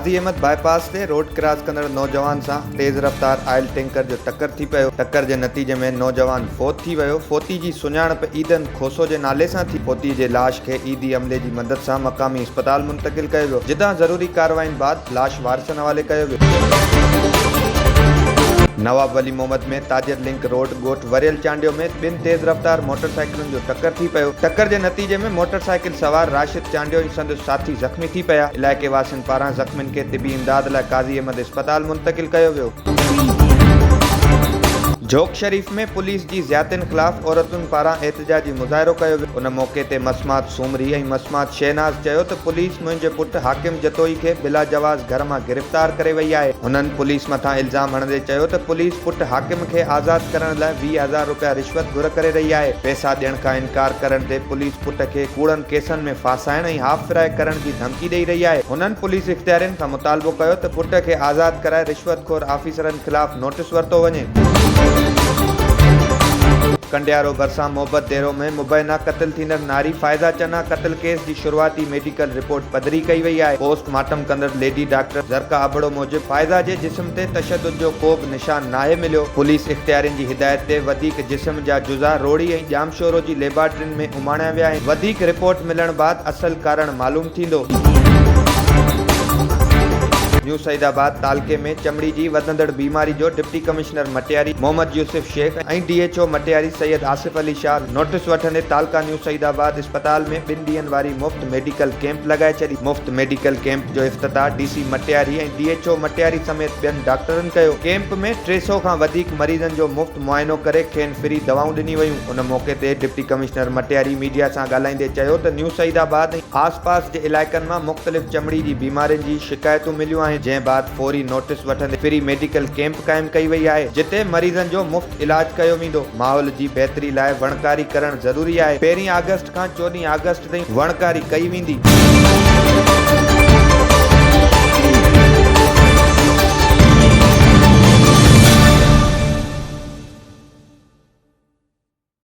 काज़ी Ahmad bypass ते road cross कंदड़ नौजवान सां तेज़ रफ़्तार आयल टैंकर जो टक्कर थी पियो। टक्कर जे नतीजे में नौजवान फोत थी वियो। फोती जी सुञाणप ईदन खोसो जे नाले सां थी। फोती जे लाश खे ईदी अमले जी मदद सां मक़ामी अस्पताल मुंतक़िल कयो वियो, जितां ज़रूरी कार्रवाईनि बाद लाश वारसनि हवाले कयो वियो। नवाब वली मोहम्मद में ताजिर लिंक रोड ॻोठ वरियल चांडियो में ॿिनि तेज़ रफ़्तार मोटरसाइकिलुनि जो टक्कर थी पियो। टक्कर जे नतीजे में मोटरसाइकिल सवार राशिद चांडियो ऐं संदसि साथी ज़ख़्मी थी पिया। इलाइक़े वासियुनि पारां ज़ख़्मियुनि खे तिबी इमदाद लाइ काज़ी अहमद अस्पताल मुंतक़िल कयो वियो। जोक शरीफ़ में पुलिस जी ज़ियादतियुनि ख़िलाफ़ औरतुनि पारां एहतिजाजी मुज़ाहिरो कयो वियो। उन मौक़े ते मसमात सूमरी ऐं मसमात शहनाज़ चयो त पुलिस मुंहिंजे पुटु हाकिम जतोई खे बिला जवाज़ घर मां गिरफ़्तार करे वई आहे। हुननि पुलिस मथां इल्ज़ाम हणंदे चयो त पुलिस पुटु हाकिम खे आज़ादु करण लाइ 20,000 रुपया रिश्वत घुर करे रही आहे। पैसा ॾियण खां इनकार करण ते पुलिस पुट खे कूड़नि केसनि में फासाइण ऐं हाफ फ्राए करण जी धमकी ॾेई रही आहे। हुननि पुलिस इख़्तियारियुनि खां मुतालबो कयो त पुट खे आज़ादु कराए रिश्वतखोर आफ़ीसरनि ख़िलाफ़ नोटिस वरितो वञे। कंडियारो भरिसां मोहब्बत डेरो में मुबैना क़त्ल थींदड़ नारी फ़ाइज़ा चन्ना क़त्ल केस जी शुरूआती मेडिकल रिपोर्ट पधरी कई वई आहे। पोस्टमार्टम कंदड़ लेडी डॉक्टर ज़रका अबड़ो मूजिबि फ़ाइज़ा जे जिस्म ते तशद्दुद जो को बि निशान नाहे मिलियो। पुलिस इख़्तियारियुनि जी हिदायत ते वधीक जिस्म जा जुज़ा रोड़ी ऐं जामशोरो जी लेबॉरेटरियुनि में उमाणिया विया आहिनि। वधीक रिपोर्ट मिलण बाद असल कारण मालूम थींदो। न्यू सईदाबाद तालके में चमड़ी जी वधंदड़ बीमारी जो डिप्टी कमिश्नर मटियारी मोहम्मद यूसुफ शेख ऐं DHO मटियारी सैयद आसिफ अली शाह नोटिस वठंदे तालका न्यू सईदाबाद अस्पताल में 2 ॾींहनि वारी मुफ़्त मेडिकल कैंप लॻाए छॾी। मुफ़्त मेडिकल कैंप जो इफ़्तिताह DC मटियारी ऐं DHO मटियारी समेत ॿियनि डॉक्टरनि कयो। कैंप में 300 खां वधीक मरीज़नि जो मुफ़्त मुआइनो करे खेनि फ्री दवाऊं ॾिनी वयूं। उन मौक़े ते डिप्टी कमिश्नर मटियारी मीडिया सां ॻाल्हाईंदे चयो त न्यू सईदाबाद ऐं आसपास जे इलाइक़नि मां मुख़्तलिफ़ चमड़ी जी बीमारियुनि जी शिकायतूं मिलियूं आहिनि, जंहिं बाद फौरी नोटिस वठंदे फ्री मेडिकल कैंप क़ाइमु कई वई आहे, जिते मरीज़नि जो मुफ़्त इलाज कयो वेंदो। माहौल जी बहितरी लाइ वणकारी करणु ज़रूरी आहे। 1 अगस्त खां 14 अगस्त ताईं वणकारी कई वेंदी।